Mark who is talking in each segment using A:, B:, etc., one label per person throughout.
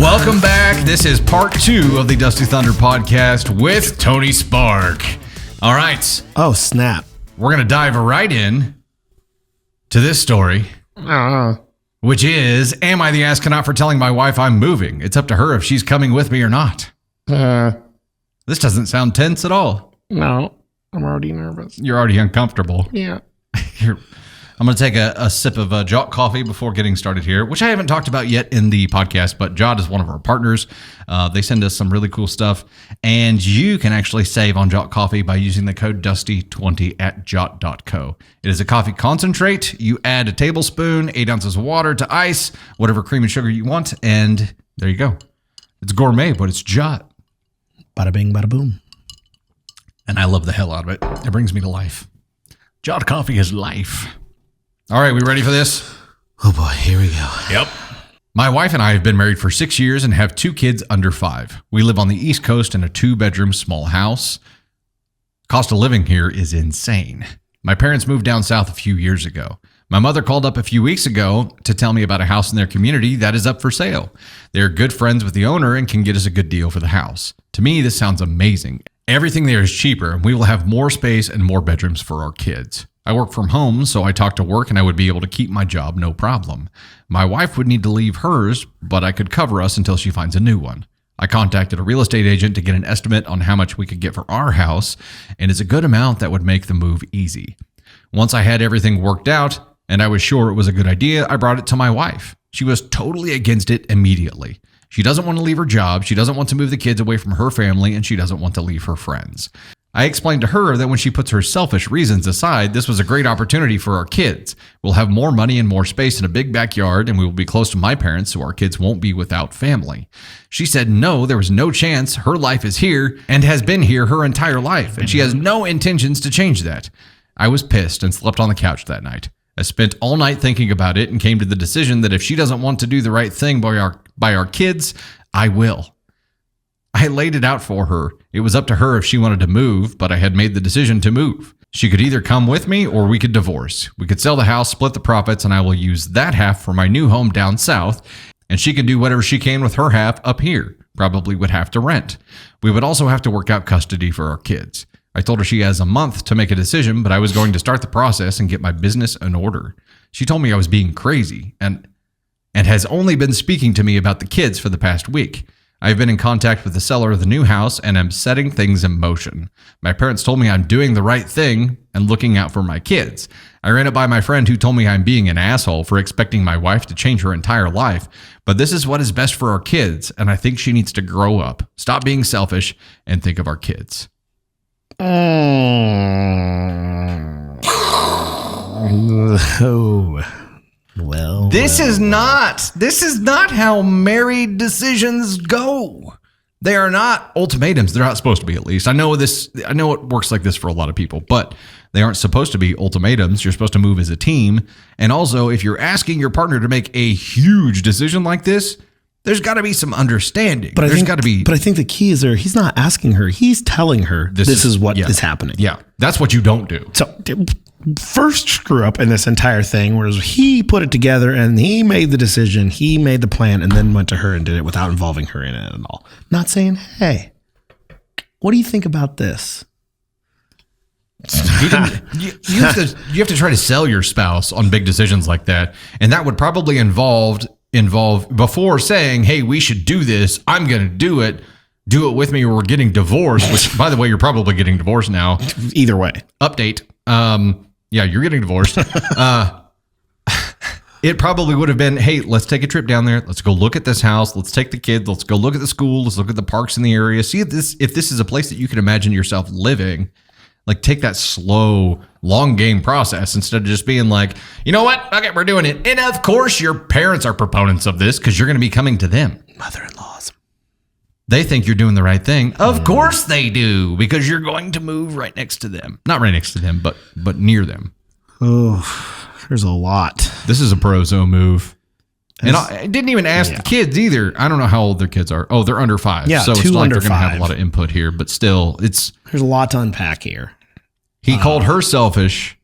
A: Welcome back. This is part 2 of the Dusty Thunder podcast with Tony Spark. All right.
B: Oh, snap.
A: We're going to dive right in to this story, which is, am I the astronaut for telling my wife I'm moving? It's up to her if she's coming with me or not. This doesn't sound tense at all.
B: No, I'm already nervous.
A: You're already uncomfortable.
B: Yeah.
A: I'm going to take a sip of Jot coffee before getting started here, which I haven't talked about yet in the podcast, but Jot is one of our partners. They send us some really cool stuff, and you can actually save on Jot coffee by using the code DUSTY20 at jot.co. It is a coffee concentrate. You add a tablespoon, 8 ounces of water to ice, whatever cream and sugar you want, and there you go. It's gourmet, but it's Jot.
B: Bada bing, bada boom.
A: And I love the hell out of it. It brings me to life. Jot coffee is life. All right, we ready for this?
B: Oh boy, here we go.
A: Yep. My wife and I have been married for 6 years and have 2 kids under 5. We live on the East Coast in a 2-bedroom small house. Cost of living here is insane. My parents moved down south a few years ago. My mother called up a few weeks ago to tell me about a house in their community that is up for sale. They're good friends with the owner and can get us a good deal for the house. To me, this sounds amazing. Everything there is cheaper, and we will have more space and more bedrooms for our kids. I work from home, so I talk to work and I would be able to keep my job no problem. My wife would need to leave hers, but I could cover us until she finds a new one. I contacted a real estate agent to get an estimate on how much we could get for our house, and it's a good amount that would make the move easy. Once I had everything worked out, and I was sure it was a good idea, I brought it to my wife. She was totally against it immediately. She doesn't want to leave her job, she doesn't want to move the kids away from her family, and she doesn't want to leave her friends. I explained to her that when she puts her selfish reasons aside, this was a great opportunity for our kids. We'll have more money and more space in a big backyard, and we will be close to my parents so our kids won't be without family. She said no, there was no chance. Her life is here and has been here her entire life, and she has no intentions to change that. I was pissed and slept on the couch that night. I spent all night thinking about it and came to the decision that if she doesn't want to do the right thing by our kids, I will. I laid it out for her. It was up to her if she wanted to move, but I had made the decision to move. She could either come with me or we could divorce. We could sell the house, split the profits, and I will use that half for my new home down south, and she can do whatever she can with her half up here. Probably would have to rent. We would also have to work out custody for our kids. I told her she has a month to make a decision, but I was going to start the process and get my business in order. She told me I was being crazy and has only been speaking to me about the kids for the past week. I've been in contact with the seller of the new house and am setting things in motion. My parents told me I'm doing the right thing and looking out for my kids. I ran it by my friend who told me I'm being an asshole for expecting my wife to change her entire life, but this is what is best for our kids, and I think she needs to grow up, stop being selfish, and think of our kids.
B: Oh. Well,
A: This is not how married decisions go. They are not ultimatums. They're not supposed to be, at least. I know it works like this for a lot of people, but they aren't supposed to be ultimatums. You're supposed to move as a team. And also, if you're asking your partner to make a huge decision like this, there's got to be some understanding.
B: But I think the key is there. He's not asking her. He's telling her this is what is happening.
A: Yeah, that's what you don't do.
B: So first screw up in this entire thing was he put it together and he made the decision, he made the plan, and then went to her and did it without involving her in it at all. Not saying, hey, what do you think about this?
A: You have to try to sell your spouse on big decisions like that, and that would probably involve before saying, hey, we should do this, I'm going to do it with me, or we're getting divorced, which, by the way, you're probably getting divorced now.
B: Either way.
A: Update. Yeah, you're getting divorced. It probably would have been, hey, let's take a trip down there. Let's go look at this house. Let's take the kids. Let's go look at the school. Let's look at the parks in the area. See if this is a place that you can imagine yourself living. Like, take that slow, long game process instead of just being like, you know what? Okay, we're doing it. And of course, your parents are proponents of this because you're going to be coming to them.
B: Mother-in-laws.
A: They think you're doing the right thing. Of course they do, because you're going to move right next to them. Not right next to them, but near them.
B: Oh, there's a lot.
A: This is a prozo move. And I didn't even ask the kids either. I don't know how old their kids are. Oh, they're under 5.
B: Yeah,
A: so it's
B: 2
A: not like
B: under
A: they're going to have
B: 5.
A: a lot of input here, but still, there's
B: a lot to unpack here.
A: He called her selfish,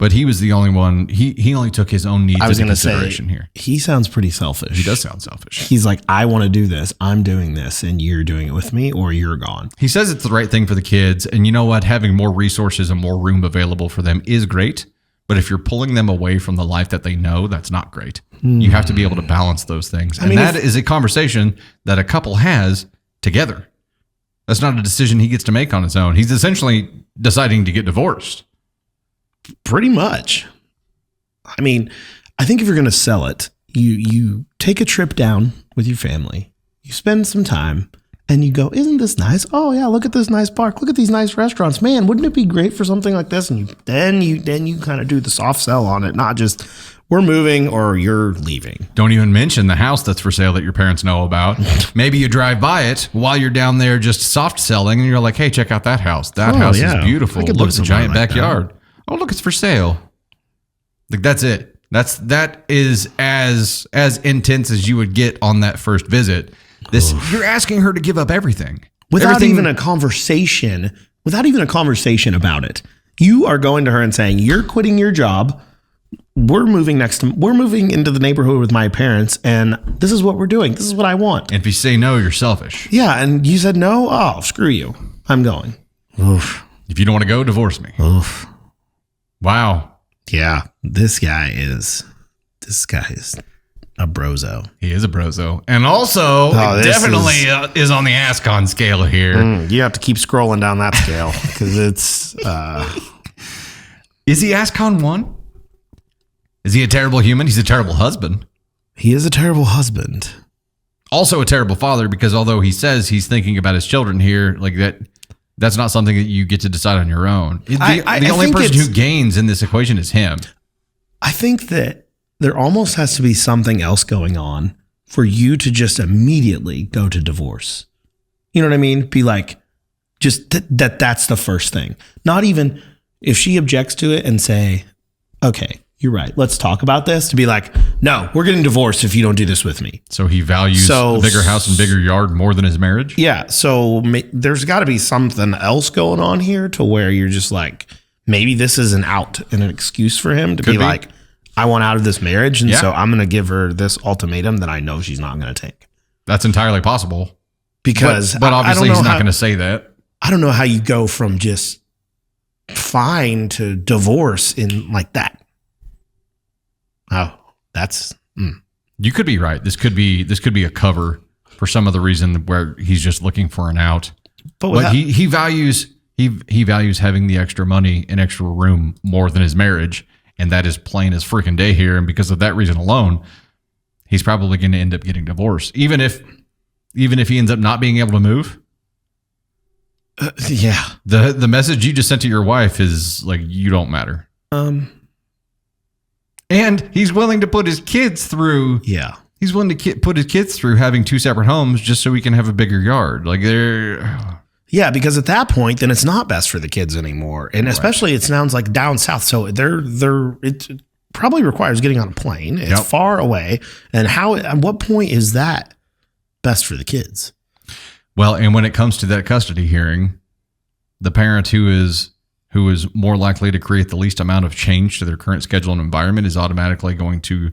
A: But he was the only one. He only took his own needs
B: I was
A: into
B: going to say,
A: consideration here.
B: he sounds pretty selfish.
A: He does sound selfish.
B: He's like, I want to do this. I'm doing this, and you're doing it with me, or you're gone.
A: He says it's the right thing for the kids. And you know what? Having more resources and more room available for them is great. But if you're pulling them away from the life that they know, that's not great. You have to be able to balance those things. And that is a conversation that a couple has together. That's not a decision he gets to make on his own. He's essentially deciding to get divorced.
B: Pretty much. I mean, I think if you're going to sell it, you take a trip down with your family, you spend some time, and you go, isn't this nice? Oh yeah, look at this nice park. Look at these nice restaurants. Man, wouldn't it be great for something like this? And then you kind of do the soft sell on it, not just we're moving or you're leaving.
A: Don't even mention the house that's for sale that your parents know about. Maybe you drive by it while you're down there just soft selling, and you're like, hey, check out that house. That house is beautiful. Look at the giant backyard. Oh, look, it's for sale. Like, that's it. That is as intense as you would get on that first visit. You're asking her to give up everything.
B: Without even a conversation about it. You are going to her and saying, you're quitting your job. We're moving into the neighborhood with my parents, and this is what we're doing. This is what I want.
A: And if you say no, you're selfish.
B: Yeah, and you said no? Oh, screw you. I'm going. Oof.
A: If you don't want to go, divorce me.
B: Oof.
A: Wow.
B: Yeah, this guy is a brozo.
A: He is a brozo. And also, definitely is on the ascon scale here.
B: You have to keep scrolling down that scale because it's...
A: Is he ascon 1? Is he a terrible human? He's a terrible husband.
B: He is a terrible husband.
A: Also a terrible father, because although he says he's thinking about his children here, like that's not something that you get to decide on your own. The only person who gains in this equation is him.
B: I think that there almost has to be something else going on for you to just immediately go to divorce. You know what I mean? Be like, just that's the first thing. Not even if she objects to it and say, okay, you're right, let's talk about this, to be like, no, we're getting divorced if you don't do this with me.
A: So he values a bigger house and bigger yard more than his marriage?
B: Yeah. So there's got to be something else going on here to where you're just like, maybe this is an out and an excuse for him to be like, I want out of this marriage. And so I'm going to give her this ultimatum that I know she's not going to take.
A: That's entirely possible.
B: Because
A: but obviously he's not going to say that.
B: I don't know how you go from just fine to divorce in like that. Oh, that's...
A: You could be right. This could be a cover for some other reason where he's just looking for an out. But he values having the extra money and extra room more than his marriage, and that is plain as freaking day here. And because of that reason alone, he's probably going to end up getting divorced, even if he ends up not being able to move.
B: Yeah.
A: The message you just sent to your wife is like, you don't matter. And he's willing to put his kids through.
B: Yeah.
A: He's willing to put his kids through having 2 separate homes just so he can have a bigger yard. Like
B: yeah, because at that point, then it's not best for the kids anymore. And especially it sounds like down south. So it probably requires getting on a plane. It's far away. And at what point is that best for the kids?
A: Well, and when it comes to that custody hearing, the parent who is more likely to create the least amount of change to their current schedule and environment is automatically going to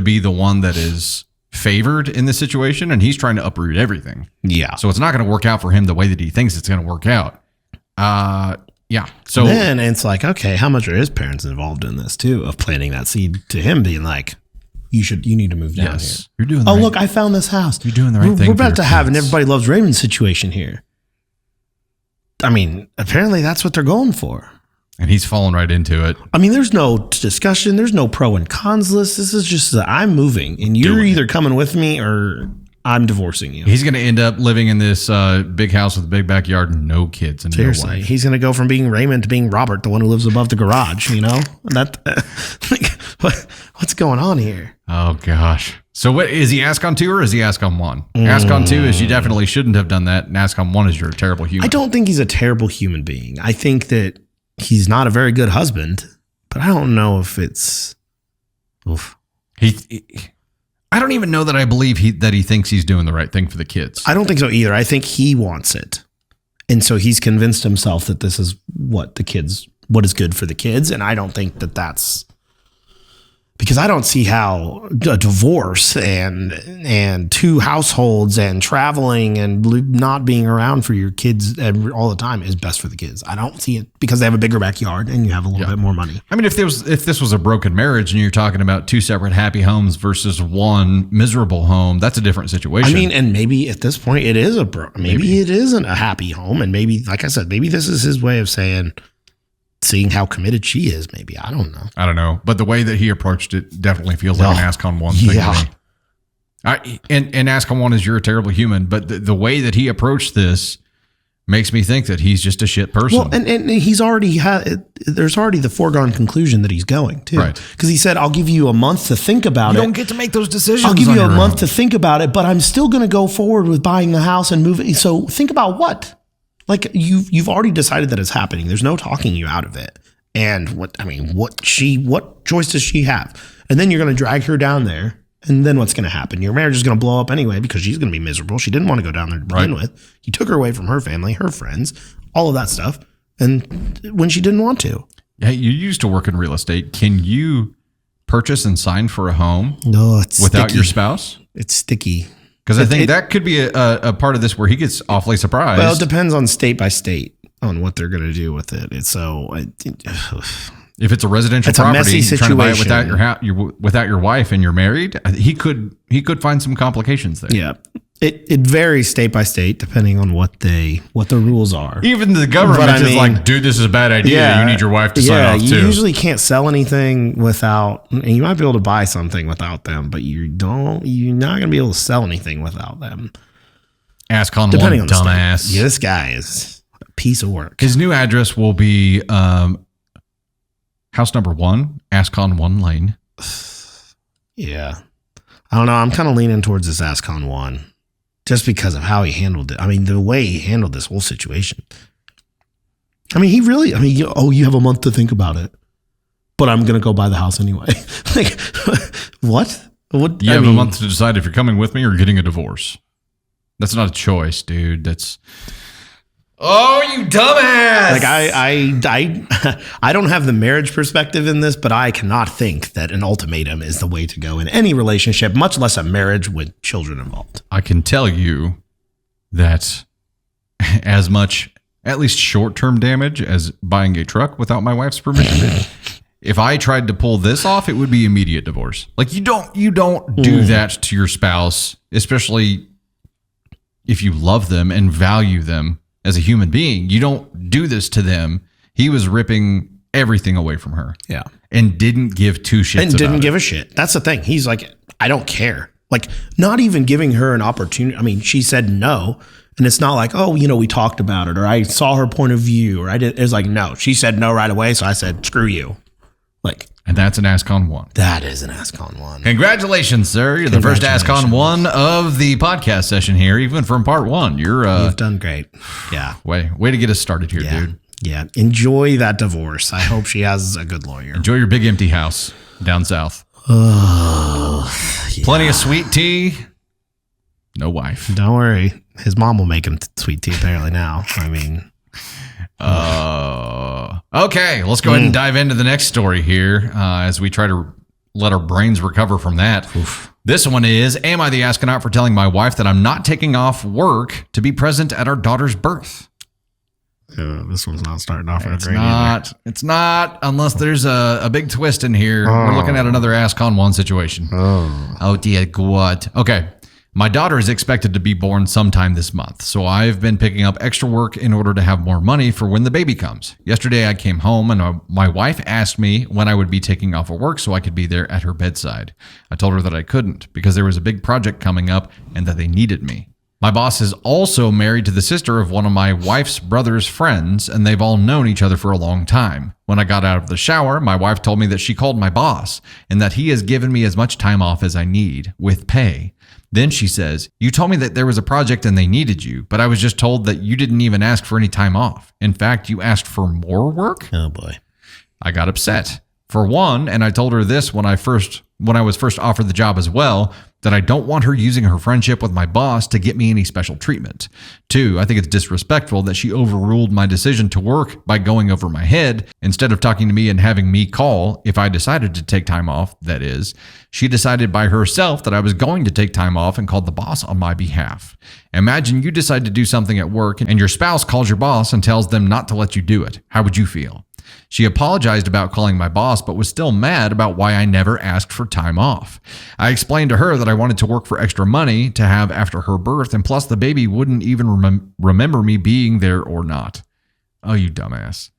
A: be the one that is favored in this situation, and he's trying to uproot everything.
B: Yeah.
A: So it's not going to work out for him the way that he thinks it's going to work out. Yeah. So
B: then it's like, okay, how much are his parents involved in this too, of planting that seed to him being like, you need to move down here.
A: You're doing the
B: look, I found this house.
A: You're doing the right thing.
B: We're about to have an Everybody Loves Raymond situation here. I mean, apparently that's what they're going for.
A: And he's fallen right into it.
B: I mean, there's no discussion. There's no pro and cons list. This is just that I'm moving and you're either coming with me or I'm divorcing you.
A: He's going to end up living in this big house with a big backyard and no kids and
B: seriously, no wife. He's going to go from being Raymond to being Robert, the one who lives above the garage, you know? What's going on here?
A: Oh, gosh. So what is he ascon 2 or is he ascon 1? Ascon 2 is you definitely shouldn't have done that, and ascon 1 is you're a terrible human.
B: I don't think he's a terrible human being. I think that he's not a very good husband, but I don't know if it's... Oof.
A: I don't even know that I believe that he thinks he's doing the right thing for the kids.
B: I don't think so either. I think he wants it. And so he's convinced himself that this is what the kids what is good for the kids. And I don't think that that's because I don't see how a divorce and two households and traveling and not being around for your kids all the time is best for the kids. I don't see it because they have a bigger backyard and you have a little bit more money.
A: I mean, if this was a broken marriage and you're talking about two separate happy homes versus one miserable home, that's a different situation.
B: I mean, and maybe at this point it is maybe it isn't a happy home, and maybe, like I said, maybe this is his way of seeing how committed she is. Maybe I don't know. But the way that he approached it definitely feels like an ASCon 1 thing to me. And ASCon 1 is you're a terrible human, but the way that he approached this makes me think that he's just a shit person. Well, and he's already there's already the foregone conclusion that he's going to,
A: right?
B: Because he said, "I'll give you a month to think about it.
A: You don't get to make those decisions.
B: I'll give you a month to think about it, but I'm still going to go forward with buying the house and moving. So think about what." Like you've already decided that it's happening. There's no talking you out of it. And what choice does she have? And then you're going to drag her down there. And then what's going to happen? Your marriage is going to blow up anyway because she's going to be miserable. She didn't want to go down there to begin with. You took her away from her family, her friends, all of that stuff. And when she didn't want to.
A: Yeah, you used to work in real estate. Can you purchase and sign for a home
B: it's
A: without
B: sticky.
A: your spouse?
B: It's sticky.
A: Because I think that could be a part of this where he gets awfully surprised.
B: Well, it depends on state by state on what they're going to do with it. It's
A: if it's a residential property, a messy situation. Trying to buy it without your wife and you're married, he could find some complications there.
B: Yeah. It varies state by state depending on what the rules are.
A: Even the government is like, dude, this is a bad idea. Yeah, you need your wife to sign off too.
B: You usually can't sell anything without, and you might be able to buy something without them, but you're not going to be able to sell anything without them.
A: ASCon 1, dumbass.
B: Yeah, this guy is a piece of work.
A: His new address will be house number 1, ASCon 1 Lane.
B: Yeah. I don't know. I'm kind of leaning towards this ASCon 1. Just because of how he handled it. I mean, the way he handled this whole situation. I mean, you have a month to think about it, but I'm going to go buy the house anyway. Like, what?
A: You have a month to decide if you're coming with me or getting a divorce. That's not a choice, dude. That's... Oh, you dumbass!
B: Like I don't have the marriage perspective in this, but I cannot think that an ultimatum is the way to go in any relationship, much less a marriage with children involved.
A: I can tell you that as much, at least short-term damage as buying a truck without my wife's permission. If I tried to pull this off, it would be immediate divorce. Like you don't do that to your spouse, especially if you love them and value them. As a human being, you don't do this to them. He was ripping everything away from her.
B: Yeah.
A: And didn't give two shits
B: and didn't give a shit. That's the thing. He's like, I don't care. Like, not even giving her an opportunity. I mean, she said no. And it's not like, oh, we talked about it, or I saw her point of view, or I did. It's like, no. She said no right away. So I said, screw you. Like,
A: and that's an ASCon 1.
B: That is an ASCon 1.
A: Congratulations, sir. You're the first ASCon 1 of the podcast session here, even from part 1. You've
B: done great. Yeah.
A: Way to get us started here, dude.
B: Yeah. Enjoy that divorce. I hope she has a good lawyer.
A: Enjoy your big empty house down south.
B: Yeah.
A: Plenty of sweet tea. No wife.
B: Don't worry. His mom will make him sweet tea apparently now. I mean...
A: Okay, let's go ahead and dive into the next story here as we try to let our brains recover from that. Oof. This one is, am I the astronaut for telling my wife that I'm not taking off work to be present at our daughter's birth?
B: This one's not starting off in a great
A: either. It's not, unless there's a big twist in here. We're looking at another ASCon 1 situation. Oh dear God. Okay. My daughter is expected to be born sometime this month, so I've been picking up extra work in order to have more money for when the baby comes. Yesterday, I came home and my wife asked me when I would be taking off of work so I could be there at her bedside. I told her that I couldn't because there was a big project coming up and that they needed me. My boss is also married to the sister of one of my wife's brother's friends, and they've all known each other for a long time. When I got out of the shower, my wife told me that she called my boss and that he has given me as much time off as I need with pay. Then she says, you told me that there was a project and they needed you, but I was just told that you didn't even ask for any time off. In fact, you asked for more work?
B: Oh boy.
A: I got upset. For one, and I told her this when I was first offered the job as well, that I don't want her using her friendship with my boss to get me any special treatment. 2, I think it's disrespectful that she overruled my decision to work by going over my head instead of talking to me and having me call if I decided to take time off, that is. She decided by herself that I was going to take time off and called the boss on my behalf. Imagine you decide to do something at work and your spouse calls your boss and tells them not to let you do it. How would you feel? She apologized about calling my boss, but was still mad about why I never asked for time off. I explained to her that I wanted to work for extra money to have after her birth, and plus the baby wouldn't even remember me being there or not. Oh, you dumbass.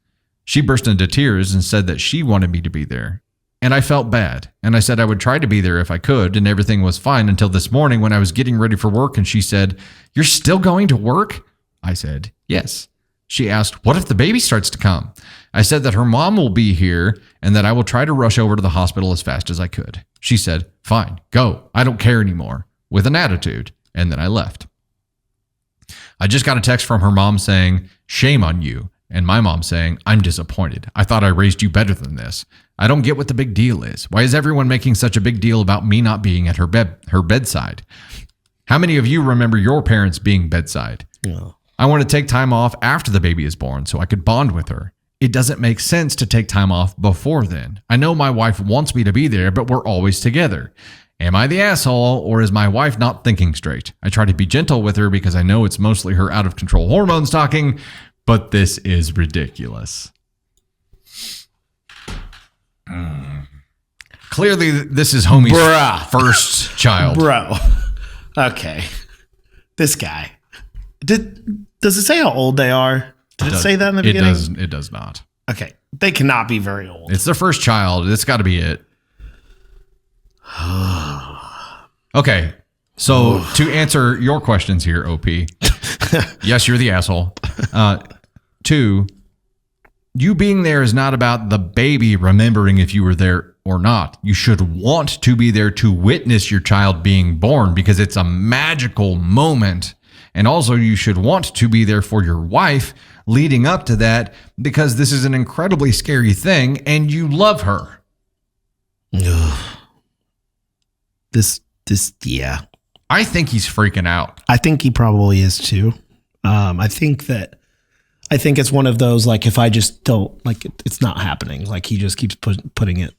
A: She burst into tears and said that she wanted me to be there. And I felt bad, and I said I would try to be there if I could, and everything was fine until this morning when I was getting ready for work, and she said, "You're still going to work?" I said, "Yes." She asked, "What if the baby starts to come?" I said that her mom will be here and that I will try to rush over to the hospital as fast as I could. She said, "Fine, go. I don't care anymore," with an attitude, and then I left. I just got a text from her mom saying, "Shame on you," and my mom saying, "I'm disappointed. I thought I raised you better than this. I don't get what the big deal is. Why is everyone making such a big deal about me not being at her bedside? How many of you remember your parents being bedside?"
B: No.
A: I want to take time off after the baby is born so I could bond with her. It doesn't make sense to take time off before then. I know my wife wants me to be there, but we're always together. Am I the asshole, or is my wife not thinking straight? I try to be gentle with her because I know it's mostly her out of control hormones talking, but this is ridiculous. Clearly, this is homie's first child.
B: Bro. Okay. This guy. Does it say how old they are? Did it say that in the beginning?
A: It does not.
B: Okay. They cannot be very old.
A: It's their first child. It's got to be it. Okay. So to answer your questions here, OP, yes, you're the asshole. 2, you being there is not about the baby remembering if you were there or not. You should want to be there to witness your child being born because it's a magical moment. And also you should want to be there for your wife leading up to that because this is an incredibly scary thing and you love her.
B: Yeah.
A: I think he's freaking out.
B: I think he probably is too. I think it's one of those, like, if I just don't, like, it's not happening. Like, he just keeps putting it,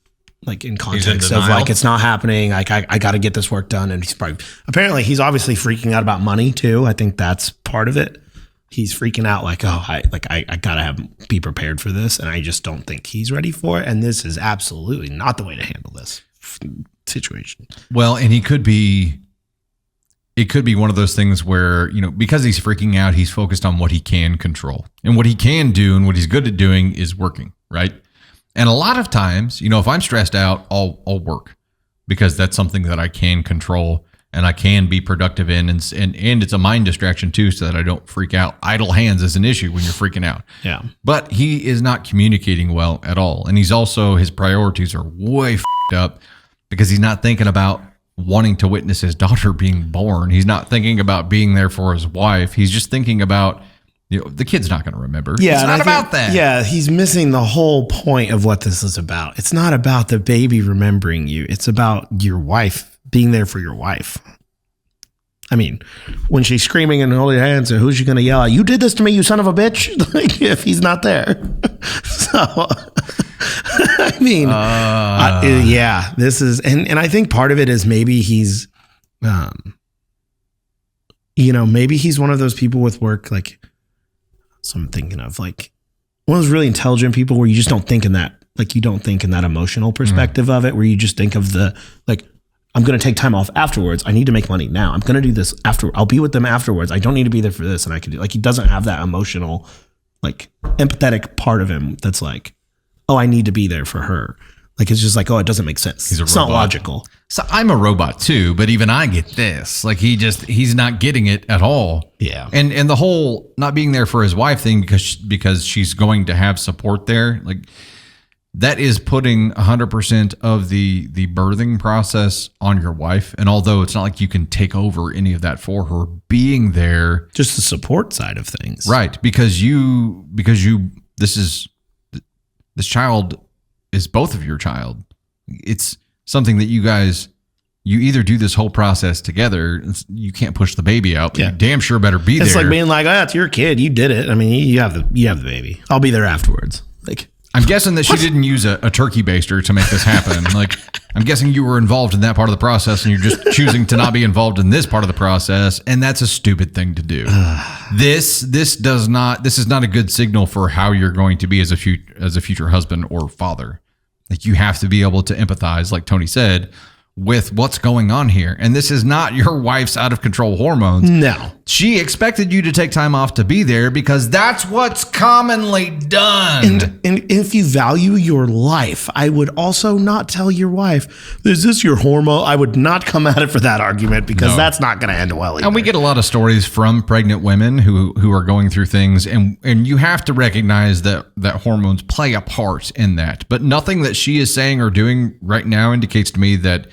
B: like, in context of, like, it's not happening. Like, I got to get this work done. And he's obviously freaking out about money too. I think that's part of it. He's freaking out like, oh, I got to be prepared for this. And I just don't think he's ready for it. And this is absolutely not the way to handle this situation.
A: Well, and it could be one of those things where, because he's freaking out, he's focused on what he can control. And what he can do and what he's good at doing is working, right? And a lot of times, if I'm stressed out, I'll work because that's something that I can control and I can be productive in. And it's a mind distraction too, so that I don't freak out. Idle hands is an issue when you're freaking out.
B: Yeah.
A: But he is not communicating well at all. And his priorities are way f***ed up because he's not thinking about wanting to witness his daughter being born. He's not thinking about being there for his wife. He's just thinking about, the kid's not going to remember.
B: Yeah,
A: it's not about that.
B: Yeah, he's missing the whole point of what this is about. It's not about the baby remembering you. It's about your wife, being there for your wife. I mean, when she's screaming and holding her hands, who's she going to yell at? "You did this to me, you son of a bitch!" Like, if he's not there. So, I mean, yeah, this is, and I think part of it is maybe he's, maybe he's one of those people with work, like, so I'm thinking of, like, one of those really intelligent people where you just don't think in that, like, you don't think in that emotional perspective of it, where you just think of the, like, I'm going to take time off afterwards. I need to make money now. I'm going to do this after. I'll be with them afterwards. I don't need to be there for this. And I can do, like, he doesn't have that emotional, like, empathetic part of him that's like, oh, I need to be there for her. Like, it's just like, oh, it doesn't make sense. It's not logical.
A: So I'm a robot too, but even I get this. Like, he's not getting it at all.
B: Yeah.
A: And the whole not being there for his wife thing because she's going to have support there, like, that is putting 100% of the birthing process on your wife. And although it's not like you can take over any of that for her, being there,
B: just the support side of things,
A: right? Because this child is both of your child. It's something that you guys you either do this whole process together. You can't push the baby out, but
B: Yeah.
A: you damn sure better be there.
B: It's like being like, oh, it's your kid. You did it. I mean, you have the baby. I'll be there afterwards. Like,
A: I'm guessing that she didn't use a turkey baster to make this happen. Like, I'm guessing you were involved in that part of the process, and you're just choosing to not be involved in this part of the process, and that's a stupid thing to do. This is not a good signal for how you're going to be as a future husband or father. Like, you have to be able to empathize, like Tony said, with what's going on here. And this is not your wife's out of control hormones.
B: no.
A: She expected you to take time off to be there because that's what's commonly done.
B: And if you value your life, I would also not tell your wife, is this your hormone? I would not come at it for that argument because that's not going to end well either.
A: And we get a lot of stories from pregnant women who are going through things, and you have to recognize that hormones play a part in that. But nothing that she is saying or doing right now indicates to me that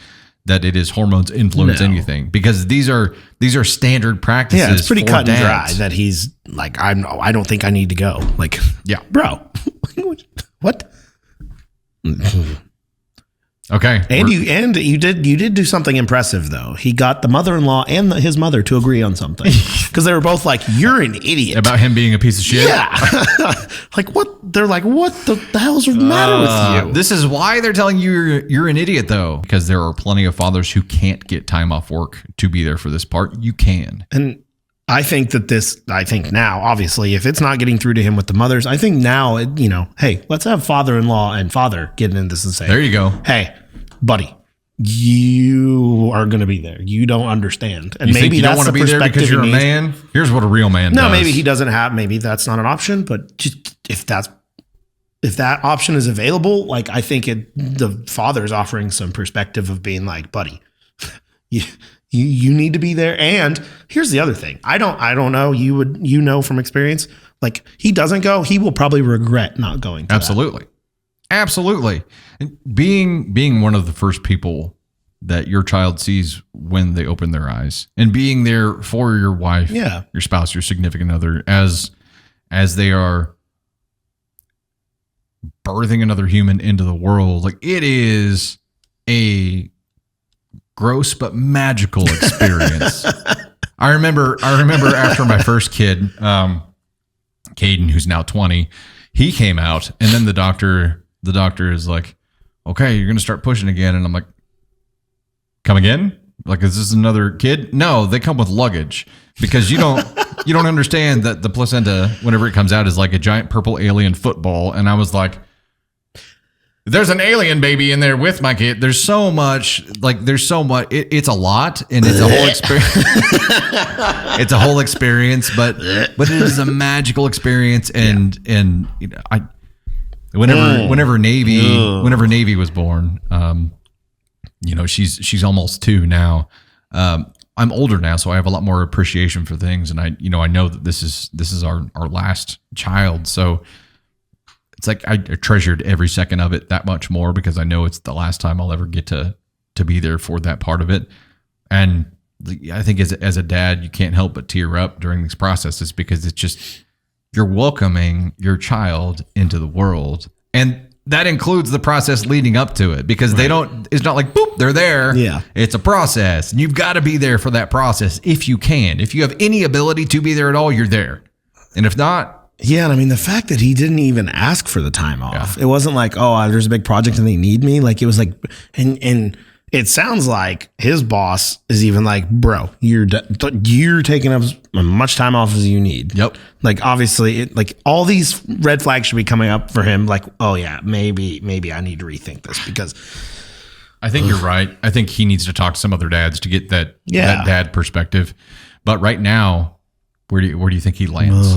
A: it is hormones influence anything, because these are standard practices.
B: Yeah, it's pretty
A: for
B: cut and dry
A: dads.
B: that he's like, I don't think I need to go. Like,
A: Yeah.
B: bro, what?
A: Okay.
B: And you did do something impressive though. He got the mother-in-law and his mother to agree on something because they were both like, "You're an idiot."
A: About him being a piece of shit.
B: Yeah. Like what? They're like, "What the hell's the matter with you?"
A: This is why they're telling you you're an idiot, though, because there are plenty of fathers who can't get time off work to be there for this part. You can.
B: And I think now, obviously, if it's not getting through to him with the mothers, I think now, hey, let's have father-in-law and father get into this and say,
A: There you go.
B: Hey, buddy, you are going to be there. You don't understand. And
A: You
B: maybe
A: think you don't
B: that's
A: want to
B: the
A: be there
B: perspective
A: because you're a
B: he needs.
A: man? Here's what a real man does.
B: No, maybe he doesn't have, maybe that's not an option, but just if that option is available, like I think the father's offering some perspective of being like, buddy, you need to be there. And here's the other thing. I don't know. You know from experience, like he doesn't go, he will probably regret not going to
A: Absolutely. Absolutely. And being one of the first people that your child sees when they open their eyes, and being there for your wife,
B: Yeah.
A: your spouse, your significant other, as they are birthing another human into the world, like it is a gross but magical experience. I remember after my first kid, Caden, who's now 20, he came out, and then the doctor is like, okay, you're going to start pushing again. And I'm like, come again? Like, is this another kid? No, they come with luggage, because you don't understand that the placenta, whenever it comes out, is like a giant purple alien football. And I was like, there's an alien baby in there with my kid. There's so much, it's a lot, and it's a whole experience. It's a whole experience, but it is a magical experience. And whenever Navy was born, she's almost 2 now. I'm older now, so I have a lot more appreciation for things, and I know that this is our last child, so it's like I treasured every second of it that much more, because I know it's the last time I'll ever get to be there for that part of it. And I think as a dad, you can't help but tear up during these processes, because it's just, you're welcoming your child into the world. And that includes the process leading up to it, because it's not like, boop, they're there.
B: Yeah.
A: It's a process, and you've got to be there for that process if you can. If you have any ability to be there at all, you're there. And if not,
B: Yeah, and I mean, the fact that he didn't even ask for the time off. It wasn't like, oh, there's a big project and they need me. Like, it was like, and it sounds like his boss is even like, bro, you're taking up as much time off as you need.
A: Yep.
B: Like, obviously, like all these red flags should be coming up for him. Like, oh yeah, maybe I need to rethink this, because
A: I think you're right. I think he needs to talk to some other dads to get that dad perspective. But right now, where do you think he lands?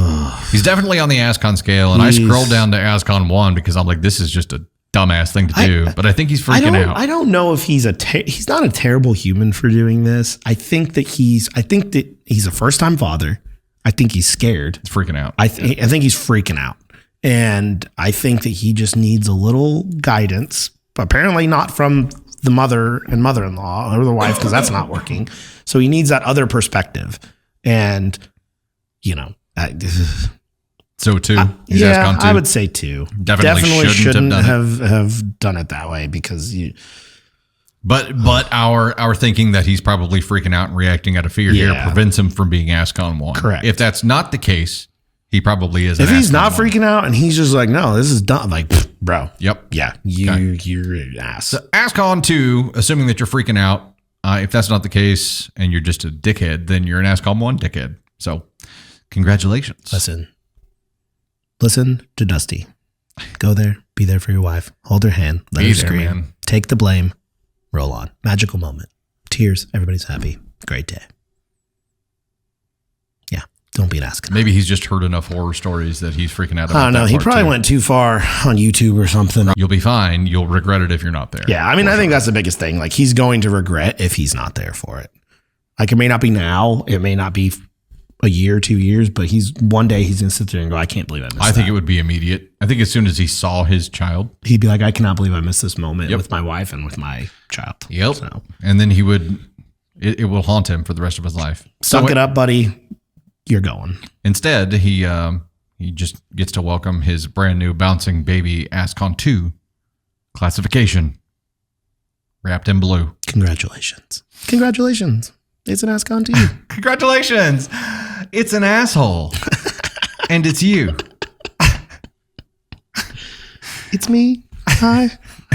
A: He's definitely on the ascon scale, and I scrolled down to ascon 1 because I'm like, this is just a dumbass thing to do. But I think he's freaking out.
B: I don't know if he's he's not a terrible human for doing this. I think that he's a first-time father. I think he's scared.
A: He's freaking out.
B: I think he's freaking out. And I think that he just needs a little guidance, apparently not from the mother and mother-in-law or the wife, because that's not working. So he needs that other perspective. And,
A: So 2. He's
B: yeah,
A: ascon 2.
B: I would say 2.
A: Definitely shouldn't
B: have done it that way, because
A: But our thinking that he's probably freaking out and reacting out of fear here prevents him from being ascon 1.
B: Correct.
A: If that's not the case, he probably is.
B: If he's not freaking out and he's just like, no, this is done. Like, bro.
A: Yep.
B: Yeah. You're an ass.
A: So ascon 2, assuming that you're freaking out, if that's not the case and you're just a dickhead, then you're an ascon 1 dickhead. So congratulations.
B: Listen to Dusty. Go there. Be there for your wife. Hold her hand. Let her scream. Man. Take the blame. Roll on. Magical moment. Tears. Everybody's happy. Great day. Yeah. Don't be an ass.
A: Maybe he's just heard enough horror stories that he's freaking out about
B: I don't know. He probably went too far on YouTube or something.
A: You'll be fine. You'll regret it if you're not there.
B: Yeah. I mean, I think that's the biggest thing. Like, he's going to regret if he's not there for it. Like, it may not be now. It may not be a year, 2 years, but one day he's going to sit there and go, I can't believe I missed that.
A: I think it would be immediate. I think as soon as he saw his child,
B: he'd be like, I cannot believe I missed this moment with my wife and with my child.
A: Yep.
B: So.
A: And then he would, it will haunt him for the rest of his life.
B: Suck it up, buddy. You're going.
A: Instead, he just gets to welcome his brand new bouncing baby ascon 2 classification wrapped in blue.
B: Congratulations. It's an ascon 2.
A: Congratulations. It's an asshole. And it's you.
B: It's me. Hi.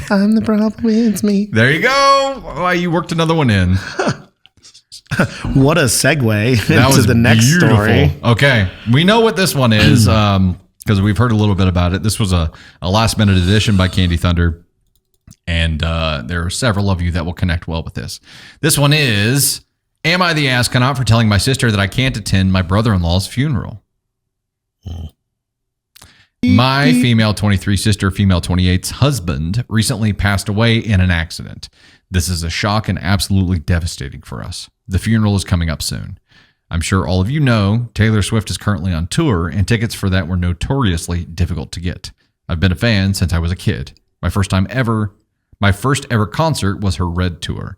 B: I'm the problem. It's me.
A: There you go. Why, you worked another one in.
B: What a segue
A: that
B: into
A: was
B: the next
A: beautiful.
B: Story.
A: Okay. We know what this one is because we've heard a little bit about it. This was a last minute edition by Candy Thunder. And there are several of you that will connect well with this. This one is, am I the astronaut for telling my sister that I can't attend my brother-in-law's funeral? My female 23 sister, female 28's husband recently passed away in an accident. This is a shock and absolutely devastating for us. The funeral is coming up soon. I'm sure all of you know Taylor Swift is currently on tour, and tickets for that were notoriously difficult to get. I've been a fan since I was a kid. My first ever concert was her Red tour.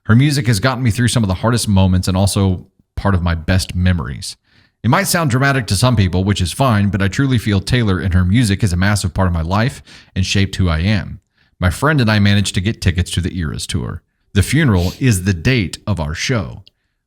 A: Her music has gotten me through some of the hardest moments and also part of my best memories. It might sound dramatic to some people, which is fine, but I truly feel Taylor and her music is a massive part of my life and shaped who I am. My friend and I managed to get tickets to the Eras tour. The funeral is the date of our show.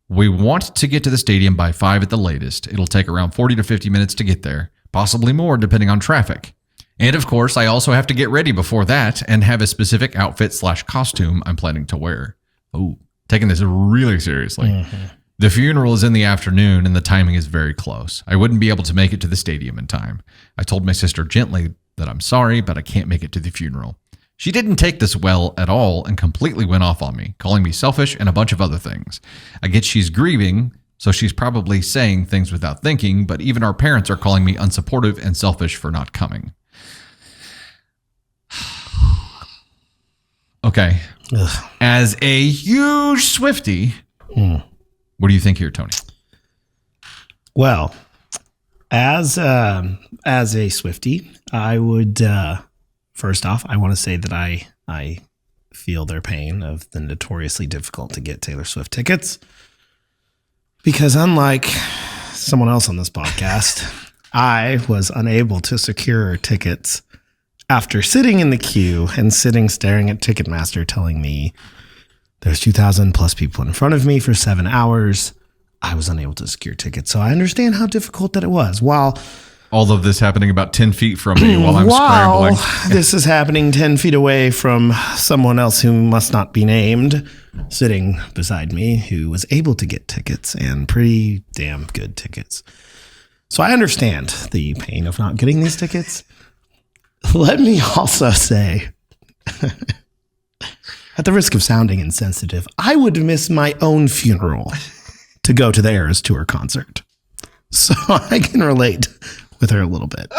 A: We want to get to the stadium by 5 at the latest. It'll take around 40 to 50 minutes to get there, possibly more depending on traffic. And of course, I also have to get ready before that and have a specific outfit/costume I'm planning to wear. Oh, taking this really seriously. Mm-hmm. The funeral is in the afternoon and the timing is very close. I wouldn't be able to make it to the stadium in time. I told my sister gently that I'm sorry, but I can't make it to the funeral. She didn't take this well at all and completely went off on me, calling me selfish and a bunch of other things. I get she's grieving, so she's probably saying things without thinking, but even our parents are calling me unsupportive and selfish for not coming. Okay. Ugh. As a huge Swiftie, what do you think here, Tony?
B: Well, as a Swiftie, I would first off, I want to say that I feel their pain of the notoriously difficult to get Taylor Swift tickets, because unlike someone else on this podcast, I was unable to secure tickets after sitting in the queue and staring at Ticketmaster telling me there's 2,000 plus people in front of me for 7 hours. I was unable to secure tickets. So I understand how difficult that it was. While
A: all of this happening about 10 feet from me while I'm scrambling.
B: This is happening 10 feet away from someone else who must not be named sitting beside me who was able to get tickets, and pretty damn good tickets. So I understand the pain of not getting these tickets. Let me also say, at the risk of sounding insensitive, I would miss my own funeral to go to the Eras Tour concert. So I can relate with her a little bit.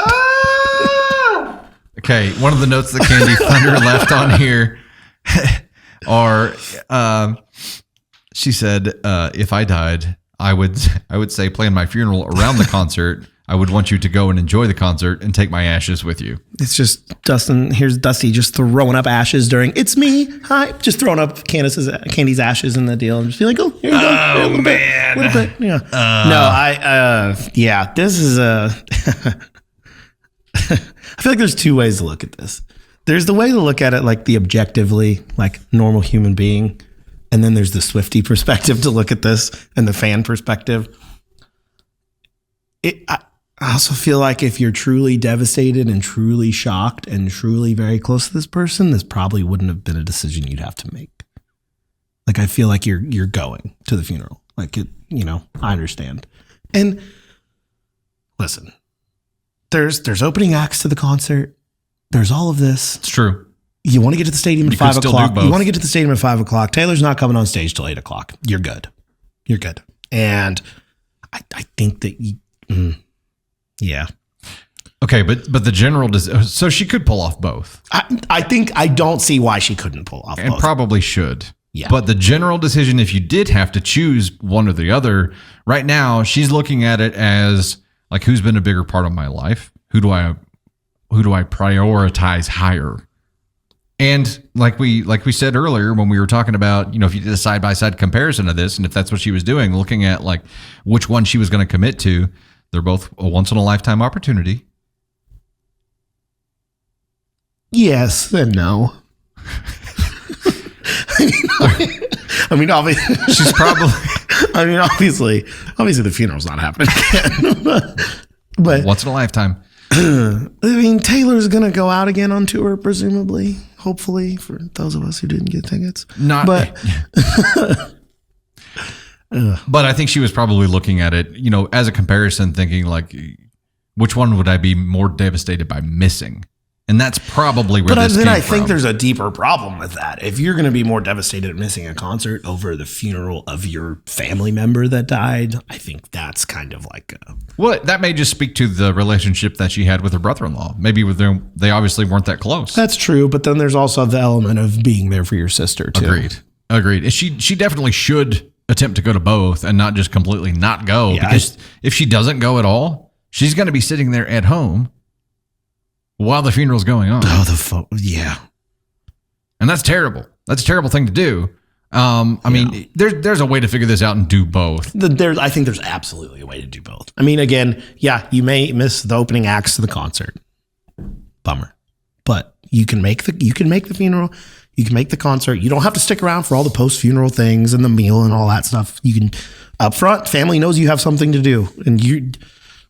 A: Okay, one of the notes that Candy Thunder left on here are, she said, if I died, I would say plan my funeral around the concert. I would want you to go and enjoy the concert and take my ashes with you.
B: It's just Dustin. Here's Dusty just throwing up ashes during "It's me." Hi, just throwing up Candy's ashes in the deal, and just be like, "Oh, here you go."
A: Oh,
B: a little
A: man,
B: bit, little bit. Yeah. Yeah. This is a. I feel like there's two ways to look at this. There's the way to look at it, like the objectively, like normal human being. And then there's the Swiftie perspective to look at this and the fan perspective. I also feel like if you're truly devastated and truly shocked and truly very close to this person, this probably wouldn't have been a decision you'd have to make. Like, I feel like you're going to the funeral. Like, I understand. And listen, there's opening acts to the concert. There's all of this.
A: It's true.
B: You want to get to the stadium at
A: You
B: 5
A: could still
B: o'clock.
A: do both.
B: You want to get to the stadium at 5 o'clock. Taylor's not coming on stage till 8 o'clock. You're good. You're good. And I think that yeah.
A: Okay, but the general so she could pull off both.
B: I don't see why she couldn't pull off
A: And
B: both.
A: probably should.
B: Yeah.
A: But the general decision, if you did have to choose one or the other, right now she's looking at it as like, who's been a bigger part of my life? Who do I prioritize higher? And like we said earlier when we were talking about, if you did a side by side comparison of this, and if that's what she was doing, looking at like which one she was going to commit to, they're both a once in a lifetime opportunity.
B: Yes and no. I mean, obviously,
A: She's probably
B: obviously, the funeral's not happening again. but
A: once in a lifetime.
B: I mean, Taylor's gonna go out again on tour, presumably, hopefully, for those of us who didn't get tickets. But
A: I think she was probably looking at it, as a comparison, thinking like, which one would I be more devastated by missing? And that's probably where this came from.
B: I think there's a deeper problem with that. If you're going to be more devastated at missing a concert over the funeral of your family member that died, I think that's kind of like
A: well, that may just speak to the relationship that she had with her brother-in-law. Maybe with them, they obviously weren't that close.
B: That's true, but then there's also the element of being there for your sister too.
A: Agreed. And she definitely should attempt to go to both and not just completely not go.
B: Yeah,
A: because if she doesn't go at all, she's going to be sitting there at home while the funeral's going on.
B: Yeah.
A: And that's terrible. That's a terrible thing to do. I mean, there's a way to figure this out and do both.
B: I think there's absolutely a way to do both. I mean, again, yeah, you may miss the opening acts to the concert. Bummer. But you can make the funeral, you can make the concert. You don't have to stick around for all the post-funeral things and the meal and all that stuff. You can up front, family knows you have something to do. And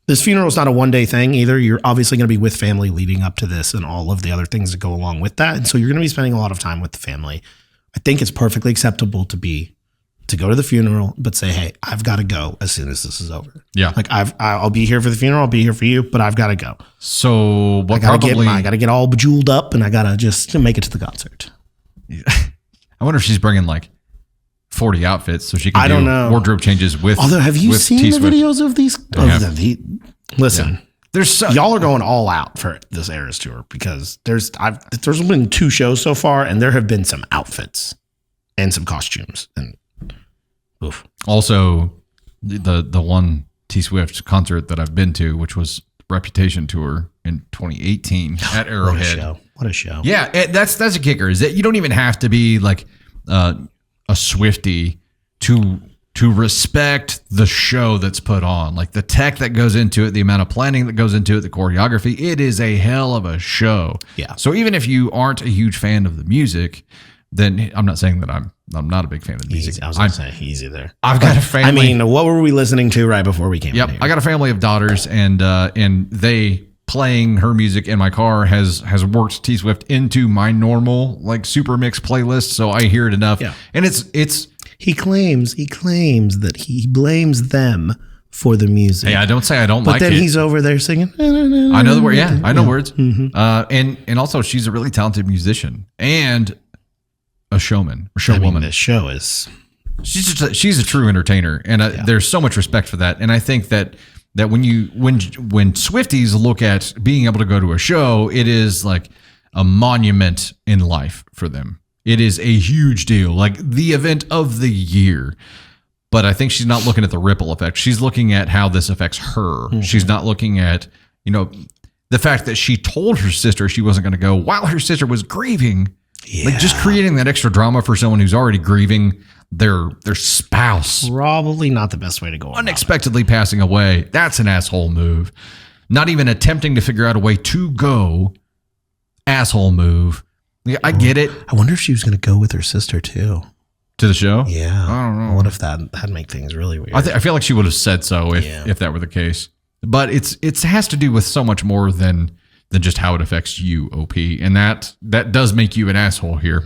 B: this funeral is not a one-day thing either. You're obviously going to be with family leading up to this and all of the other things that go along with that. And so you're going to be spending a lot of time with the family. I think it's perfectly acceptable to go to the funeral, but say, hey, I've got to go as soon as this is over.
A: Yeah.
B: Like I'll be here for the funeral. I'll be here for you, but I've got to go.
A: So
B: I got to get all bejeweled up and I got to just make it to the concert.
A: I wonder if she's bringing like 40 outfits so she can
B: don't know.
A: Wardrobe changes with.
B: Although, have you seen the videos of these? Listen,
A: yeah.
B: Y'all are going all out for this Eras tour because there's been 2 shows so far and there have been some outfits and some costumes and oof.
A: Also, the one T Swift concert that I've been to, which was Reputation tour in 2018 at Arrowhead.
B: What a show!
A: Yeah, that's a kicker. Is that you don't even have to be like a Swiftie to respect the show that's put on, like the tech that goes into it, the amount of planning that goes into it, the choreography. It is a hell of a show.
B: Yeah.
A: So even if you aren't a huge fan of the music, then I'm not saying that I'm not a big fan of the music.
B: I was going to say easy there.
A: I've got a family.
B: I mean, what were we listening to right before we came?
A: Yep,
B: in here?
A: I got a family of daughters, and they playing her music in my car has worked T Swift into my normal like super mix playlist, so I hear it enough.
B: Yeah.
A: And it's
B: he claims that he blames them for the music.
A: hey, I don't say I don't
B: but
A: like it.
B: then he's over there singing.
A: I know the word. Yeah, I know words.
B: Mm-hmm.
A: And also she's a really talented musician and a showman or showwoman.
B: This show is
A: She's a true entertainer, and there's so much respect for that. And I think that when Swifties look at being able to go to a show, it is like a monument in life for them. It is a huge deal, like the event of the year. But I think she's not looking at the ripple effect. She's looking at how this affects her. Mm-hmm. She's not looking at, the fact that she told her sister she wasn't going to go while her sister was grieving. Yeah. Like just creating that extra drama for someone who's already grieving their spouse.
B: Probably not the best way to go.
A: Unexpectedly passing away. That's an asshole move. Not even attempting to figure out a way to go Asshole move. Yeah, I get it.
B: I wonder if she was going to go with her sister too.
A: To the show?
B: Yeah.
A: I don't know.
B: What if that'd make things really weird?
A: I feel like she would have said so if that were the case. But it has to do with so much more than just how it affects you, OP. And that does make you an asshole here.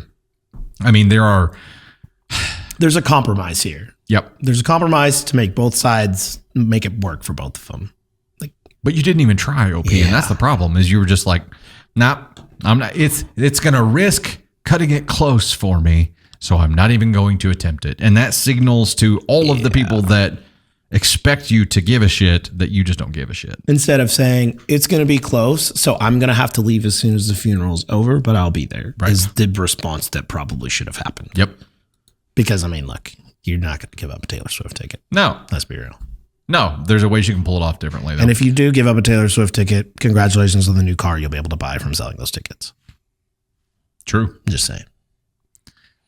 A: I mean, there's
B: a compromise here.
A: Yep.
B: There's a compromise to make both sides make it work for both of them.
A: But you didn't even try, OP, and that's the problem. Is you were just like, nah, I'm not. It's gonna risk cutting it close for me. So I'm not even going to attempt it. And that signals to all of the people that expect you to give a shit that you just don't give a shit.
B: Instead of saying, it's going to be close, so I'm going to have to leave as soon as the funeral's over, but I'll be there, is the response that probably should have happened.
A: Yep.
B: Because, I mean, look, you're not going to give up a Taylor Swift ticket.
A: No.
B: Let's be real.
A: No, there's a way you can pull it off differently, though.
B: And if you do give up a Taylor Swift ticket, congratulations on the new car you'll be able to buy from selling those tickets.
A: True.
B: Just saying.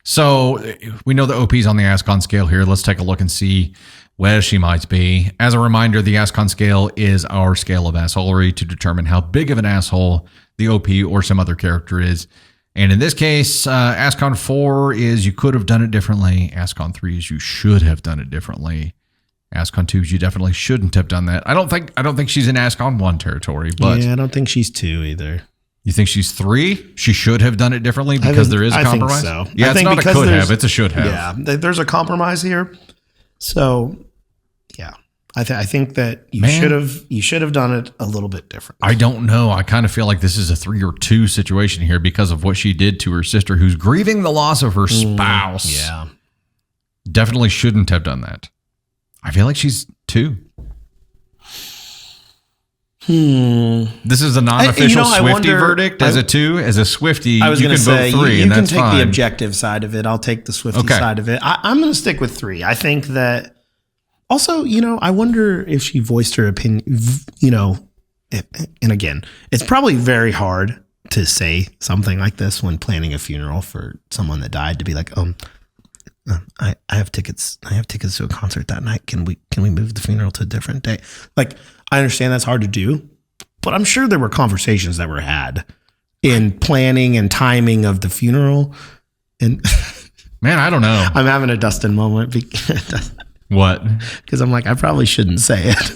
A: So we know the OP's on the ascon scale here. Let's take a look and see where she might be. As a reminder, the ascon scale is our scale of assholery to determine how big of an asshole the OP or some other character is. And in this case, ascon 4 is you could have done it differently. Ascon 3 is you should have done it differently. Ascon 2 is you definitely shouldn't have done that. I don't think she's in ascon 1 territory, but
B: yeah, I don't think she's 2 either.
A: You think she's 3? She should have done it differently because there is a compromise?
B: I think so.
A: Yeah, it's not a could have, it's a should have.
B: Yeah, there's a compromise here. So, yeah. I think that you should have done it a little bit different.
A: I don't know. I kind of feel like this is a 3 or 2 situation here because of what she did to her sister who's grieving the loss of her spouse.
B: Yeah.
A: Definitely shouldn't have done that. I feel like she's 2. This is a non-official Swiftie verdict. As a 2, as a Swiftie,
B: I was
A: you can
B: say,
A: vote 3,
B: you
A: and
B: can
A: that's
B: take
A: fine.
B: the objective side of it. I'll take the Swiftie side of it. I'm going to stick with 3. I think that also, I wonder if she voiced her opinion, and again, it's probably very hard to say something like this when planning a funeral for someone that died, to be like, I have tickets. I have tickets to a concert that night. Can we move the funeral to a different day? Like, I understand that's hard to do, but I'm sure there were conversations that were had in planning and timing of the funeral. And
A: man, I don't know.
B: I'm having a Dustin moment.
A: What?
B: Because I'm like, I probably shouldn't say it.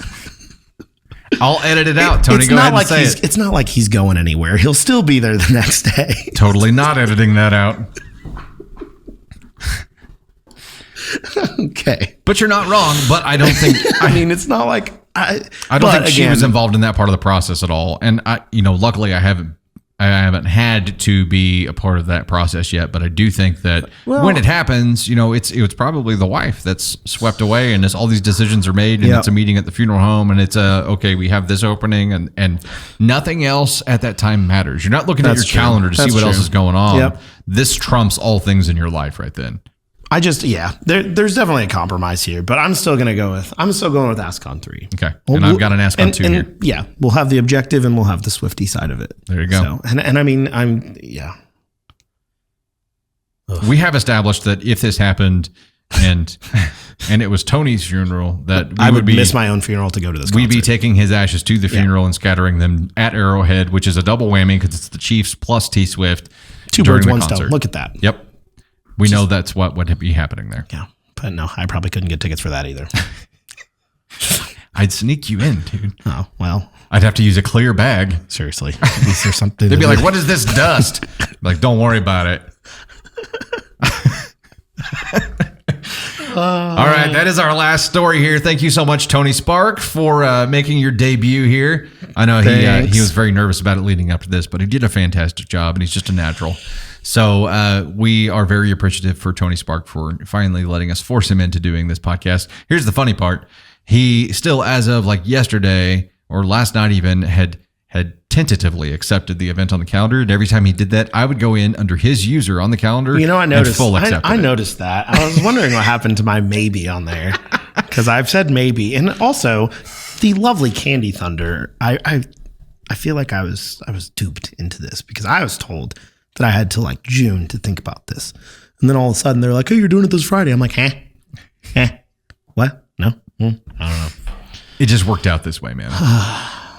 A: I'll edit it out, Tony. Go ahead and say it.
B: It's not like he's going anywhere. He'll still be there the next day.
A: Totally not editing that out.
B: Okay.
A: But you're not wrong, but I don't think...
B: I mean, it's not like...
A: I don't think she was involved in that part of the process at all. And luckily I haven't had to be a part of that process yet, but I do think that when it happens, it's probably the wife that's swept away, and all these decisions are made, and it's a meeting at the funeral home, and it's okay, we have this opening, and nothing else at that time matters. You're not looking at your calendar to see what else is going on.
B: Yep.
A: This trumps all things in your life right then.
B: There's definitely a compromise here, but I'm still going with ascon 3.
A: Okay. And I've got an ascon 2 here.
B: Yeah. We'll have the objective and we'll have the Swiftie side of it.
A: There you go.
B: So, and I mean,
A: we have established that if this happened and it was Tony's funeral, that
B: I would miss my own funeral to go to this concert.
A: We'd be taking his ashes to the funeral and scattering them at Arrowhead, which is a double whammy because it's the Chiefs plus T Swift.
B: 2 birds, 1 stone. Look at that.
A: Yep. We know that's what would be happening there.
B: Yeah. But no, I probably couldn't get tickets for that either.
A: I'd sneak you in, dude.
B: Oh, well.
A: I'd have to use a clear bag.
B: Seriously. Is there something?
A: They'd be like, what is this dust? Like, don't worry about it. All right. That is our last story here. Thank you so much, Tony Spark, for making your debut here. I know he was very nervous about it leading up to this, but he did a fantastic job, and he's just a natural. So we are very appreciative for Tony Spark for finally letting us force him into doing this podcast. Here's the funny part. He still, as of like yesterday or last night even, had tentatively accepted the event on the calendar. And every time he did that, I would go in under his user on the calendar.
B: I noticed. I
A: it.
B: noticed that. I was wondering what happened to my maybe on there, because I've said maybe. And also the lovely Candy Thunder. I feel like I was duped into this because I was told that I had till like June to think about this. And then all of a sudden they're like, hey, you're doing it this Friday. I'm like, what? No? I don't know.
A: It just worked out this way, man.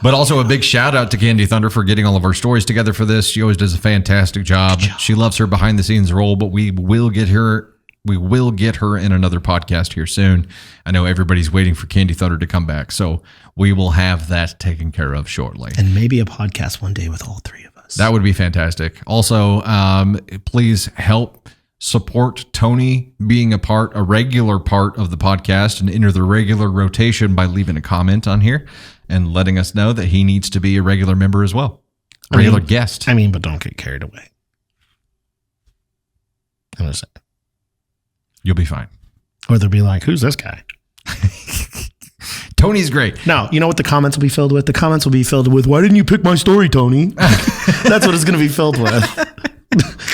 A: But also a big shout out to Candy Thunder for getting all of our stories together for this. She always does a fantastic job. She loves her behind the scenes role, but we will get her in another podcast here soon. I know everybody's waiting for Candy Thunder to come back, so we will have that taken care of shortly.
B: And maybe a podcast one day with all three of us.
A: That would be fantastic. Also, please help support Tony being a regular part of the podcast and enter the regular rotation by leaving a comment on here and letting us know that he needs to be a regular member as well. Regular guest.
B: But don't get carried away. I'm just saying.
A: You'll be fine.
B: Or they'll be like, who's this guy?
A: Tony's great.
B: No, you know what the comments will be filled with? The comments will be filled with, why didn't you pick my story, Tony? That's what it's going to be filled with.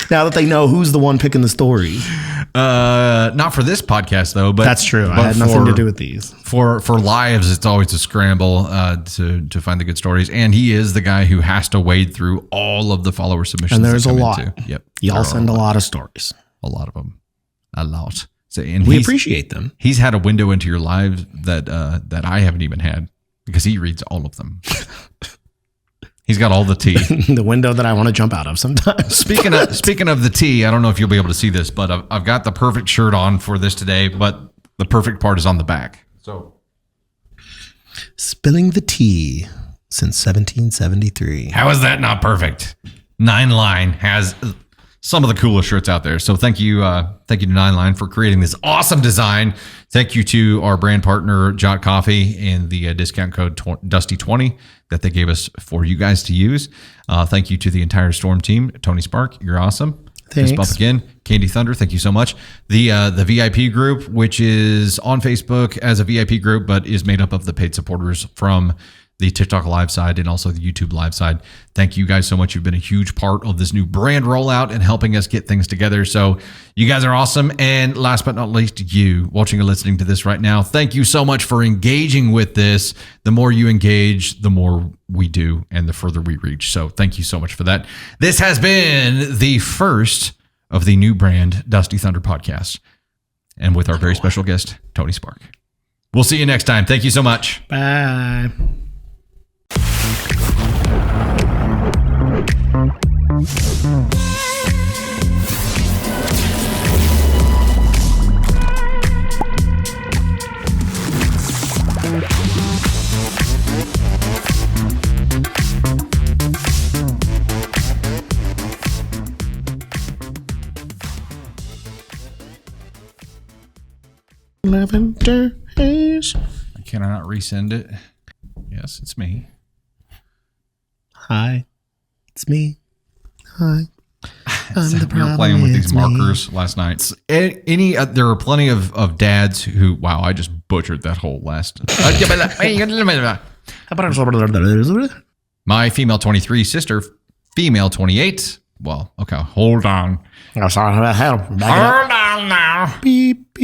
B: Now that they know who's the one picking the story.
A: Not for this podcast, though. But
B: that's true. I had nothing to do with these.
A: For lives, it's always a scramble to find the good stories. And he is the guy who has to wade through all of the follower submissions.
B: And there's a lot.
A: Yep.
B: Y'all send a lot of stories.
A: A lot of them. A lot. So, and
B: we appreciate them.
A: He's had a window into your lives that I haven't even had because he reads all of them. He's got all the tea.
B: The window that I want to jump out of sometimes.
A: Speaking of the tea, I don't know if you'll be able to see this, but I've got the perfect shirt on for this today, but the perfect part is on the back. So,
B: spilling the tea since 1773.
A: How is that not perfect? 9line has some of the coolest shirts out there. So thank you to 9line for creating this awesome design. Thank you to our brand partner, Jot Coffee, and the discount code Dusty20 that they gave us for you guys to use. Thank you to the entire Storm team. Tony Spark, you're awesome.
B: Thanks.
A: Fist bump again. Candy Thunder, thank you so much. The VIP group, which is on Facebook as a VIP group, but is made up of the paid supporters from the TikTok live side and also the YouTube live side. Thank you guys so much. You've been a huge part of this new brand rollout and helping us get things together. So you guys are awesome. And last but not least, you watching or listening to this right now, thank you so much for engaging with this. The more you engage, the more we do and the further we reach. So thank you so much for that. This has been the first of the new brand Dusty Thunder podcast. And with our very special guest, Tony Spark. We'll see you next time. Thank you so much.
B: Bye. Lavender haze.
A: Can I not resend it? Yes, it's me.
B: Hi, it's me. Hi.
A: We were playing with these markers last night. There are plenty of dads who, wow, I just butchered that whole last. My female 23 sister, female 28. Well, okay, hold on.
B: Hold on now. Beep, beep.